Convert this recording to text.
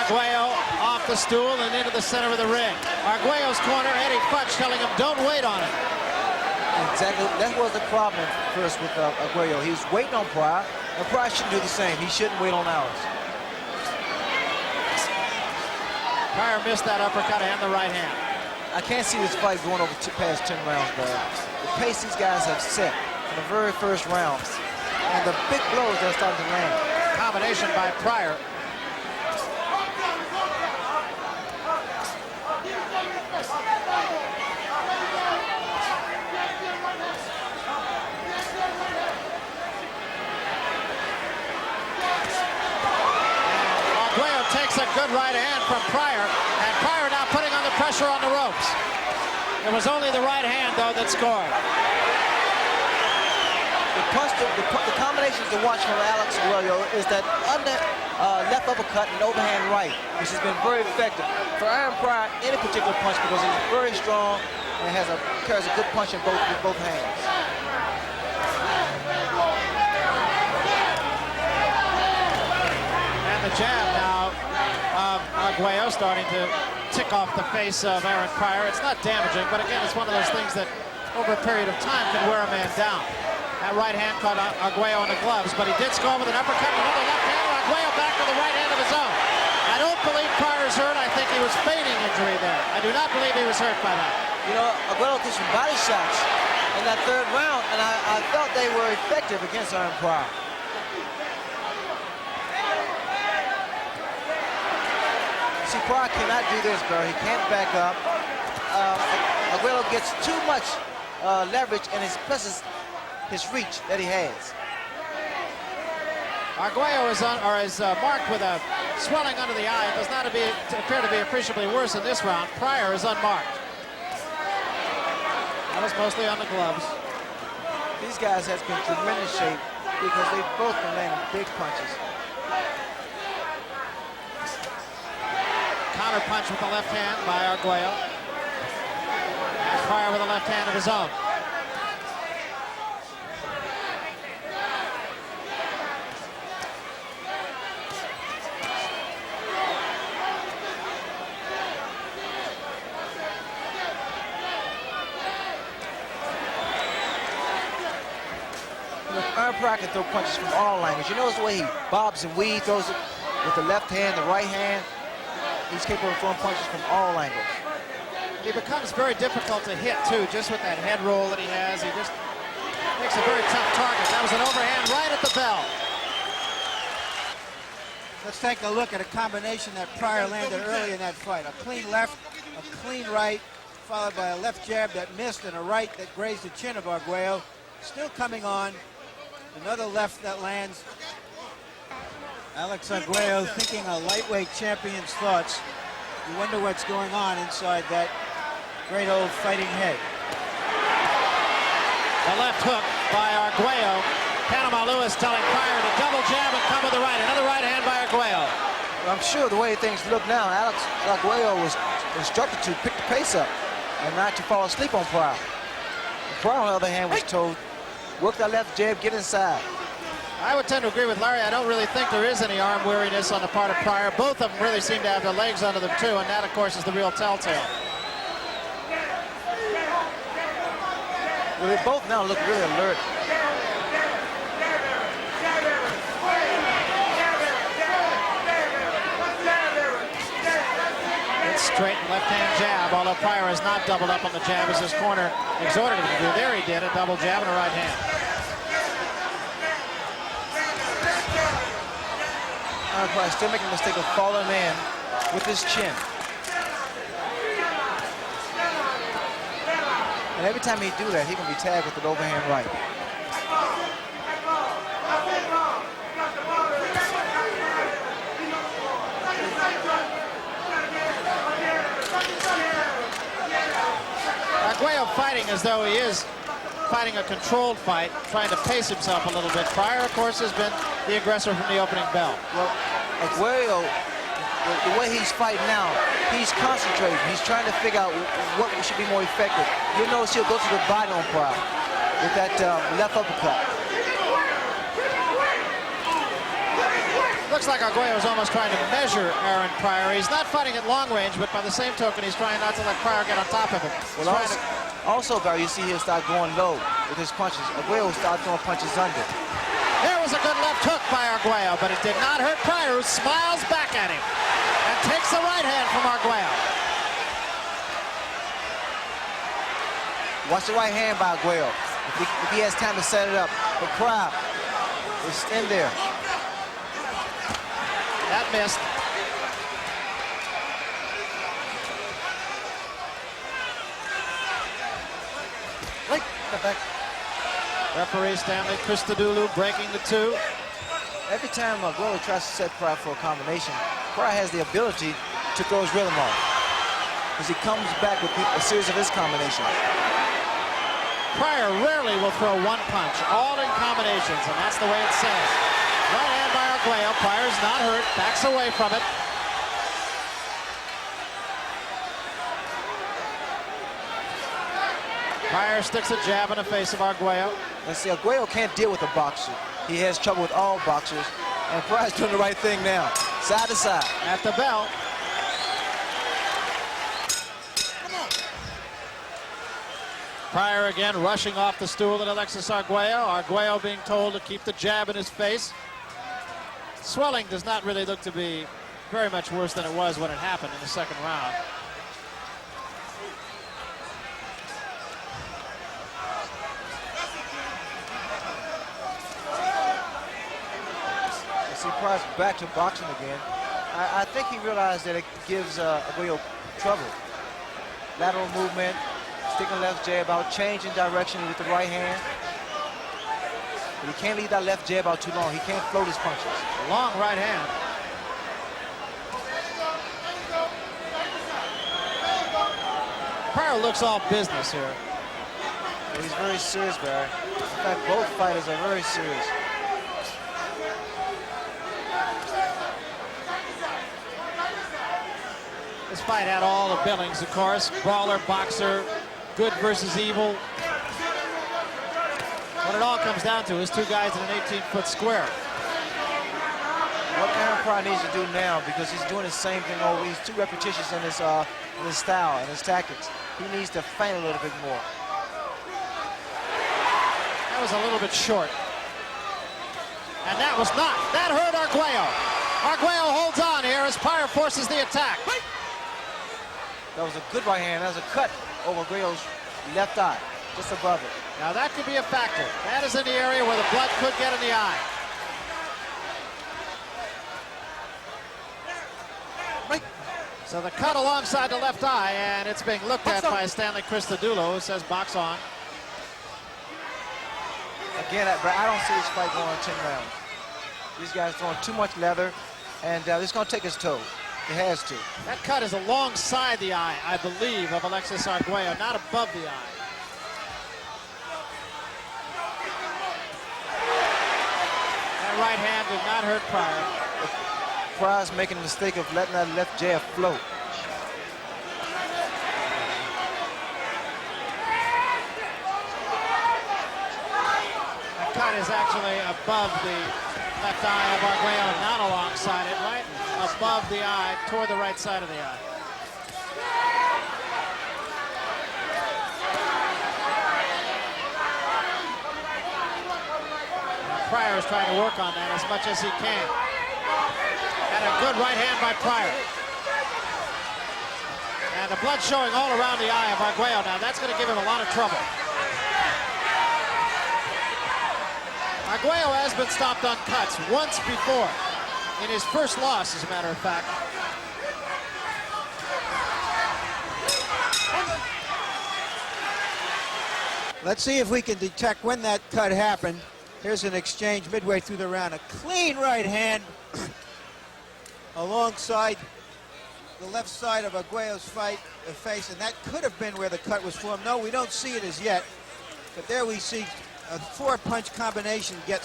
Arguello off the stool and into the center of the ring. Arguello's corner, Eddie Futch telling him, don't wait on it. Exactly, that was the problem first with Arguello. He was waiting on Pryor, and Pryor shouldn't do the same. He shouldn't wait on ours. Pryor missed that uppercut and the right hand. I can't see this fight going over past 10 rounds, but the pace these guys have set from the very first round, and the big blows they're starting to land. Combination by Pryor. Arguello takes a good right hand from Pryor, and Pryor now putting on the pressure on the ropes. It was only the right hand, though, that scored. The combinations to watch from Alex Arguello is that under left uppercut and overhand right, which has been very effective for Aaron Pryor any particular punch, because he's very strong and carries a good punch in both hands. And the jab now of Arguello starting to tick off the face of Aaron Pryor. It's not damaging, but again, it's one of those things that over a period of time can wear a man down. That right hand caught Arguello in the gloves, but he did score with an uppercut and another left hand. Arguello back with the right hand of his own. I don't believe Pryor's hurt. I think he was feigning injury there. I do not believe he was hurt by that. You know, Arguello threw some body shots in that third round, and I felt they were effective against Aaron Pryor. See, Pryor cannot do this, bro. He can't back up. Arguello gets too much leverage, and plus his reach that he has. Arguello is marked with a swelling under the eye. It does not appear to be appreciably worse in this round. Pryor is unmarked. That was mostly on the gloves. These guys have been in tremendous shape because they've both been landing big punches. Counter punch with the left hand by Arguello. And Pryor with a left hand of his own. Aaron Pryor can throw punches from all angles. You notice the way he bobs and weaves, throws it with the left hand, the right hand. He's capable of throwing punches from all angles. He becomes very difficult to hit, too, just with that head roll that he has. He just makes a very tough target. That was an overhand right at the bell. Let's take a look at a combination that Pryor landed early in that fight. A clean left, a clean right, followed by a left jab that missed and a right that grazed the chin of Arguello. Still coming on. Another left that lands. Alex Arguello thinking a lightweight champion's thoughts. You wonder what's going on inside that great old fighting head. The left hook by Arguello. Panama Lewis telling Pryor to double jab and come with the right. Another right hand by Arguello. I'm sure the way things look now, Alex Arguello was instructed to pick the pace up and not to fall asleep on Pryor. Pryor, on the other hand, was told, work that left jab, get inside. I would tend to agree with Larry. I don't really think there is any arm weariness on the part of Pryor. Both of them really seem to have their legs under them, too, and that, of course, is the real telltale. Well, they both now look really alert. It's straight left-hand jab, although Pryor has not doubled up on the jab as his corner exhorted him to do. There he did, a double jab and a right hand. Pryor still making the mistake of falling in with his chin. And every time he do that, he can be tagged with an overhand right. Arguello fighting as though he is fighting a controlled fight, trying to pace himself a little bit. Pryor, of course, has been the aggressor from the opening bell. Well, Arguello, the way he's fighting now, he's concentrating. He's trying to figure out what should be more effective. You'll notice he'll go to the body on Pryor with that left uppercut. looks like Arguello is almost trying to measure Aaron Pryor. He's not fighting at long range, but by the same token, he's trying not to let Pryor get on top of him. Well, also, Barry, you see he'll start going low with his punches. Arguello will start throwing punches under. There was a good left hook by Arguello, but it did not hurt Pryor, who smiles back at him and takes the right hand from Arguello. Watch the right hand by Arguello. If he has time to set it up. But Pryor is in there. That missed. Right, back. Referee Stanley Christodoulou breaking the 2. Every time Arguello tries to set Pryor for a combination, Pryor has the ability to throw his rhythm off, because he comes back with a series of his combinations. Pryor rarely will throw one punch, all in combinations, and that's the way it says. Right hand by Arguello. Pryor's not hurt, backs away from it. Pryor sticks a jab in the face of Arguello. Let's see, Arguello can't deal with a boxer. He has trouble with all boxers, and Pryor's doing the right thing now. Side to side. At the bell. Pryor again rushing off the stool at Alexis Arguello. Arguello being told to keep the jab in his face. Swelling does not really look to be very much worse than it was when it happened in the second round. See, Pryor's back to boxing again. I think he realized that it gives Arguello trouble. Lateral movement, sticking left jab out, changing direction with the right hand. But he can't leave that left jab out too long. He can't float his punches. Long right hand. Pryor looks all business here. Well, he's very serious, Barry. In fact, both fighters are very serious. This fight had all the billings, of course. Brawler, boxer, good versus evil. What it all comes down to is two guys in an 18-foot square. What Aaron Pryor needs to do now, because he's doing the same thing over, he's too repetitious in his style and his tactics. He needs to feint a little bit more. That was a little bit short. And that was not. That hurt Arguello. Arguello holds on here as Pryor forces the attack. That was a good right hand. That was a cut over Arguello's left eye, just above it. Now that could be a factor. That is in the area where the blood could get in the eye. Right. So the cut alongside the left eye, and it's being looked at by Stanley Christodoulou, who says box on. Again, I don't see this fight going 10 rounds. These guys throwing too much leather, and it's going to take his toe. It has to. That cut is alongside the eye, I believe, of Alexis Arguello, not above the eye. That right hand did not hurt Pryor. Pryor's making the mistake of letting that left jab float. That cut is actually above the left eye of Arguello, not alongside it, right above the eye, toward the right side of the eye. Pryor is trying to work on that as much as he can. And a good right hand by Pryor. And the blood showing all around the eye of Arguello. Now that's going to give him a lot of trouble. Arguello has been stopped on cuts once before, in his first loss, as a matter of fact. Let's see if we can detect when that cut happened. Here's an exchange midway through the round. A clean right hand alongside the left side of Arguello's face, and that could have been where the cut was formed. No, we don't see it as yet, but there we see a 4-punch combination get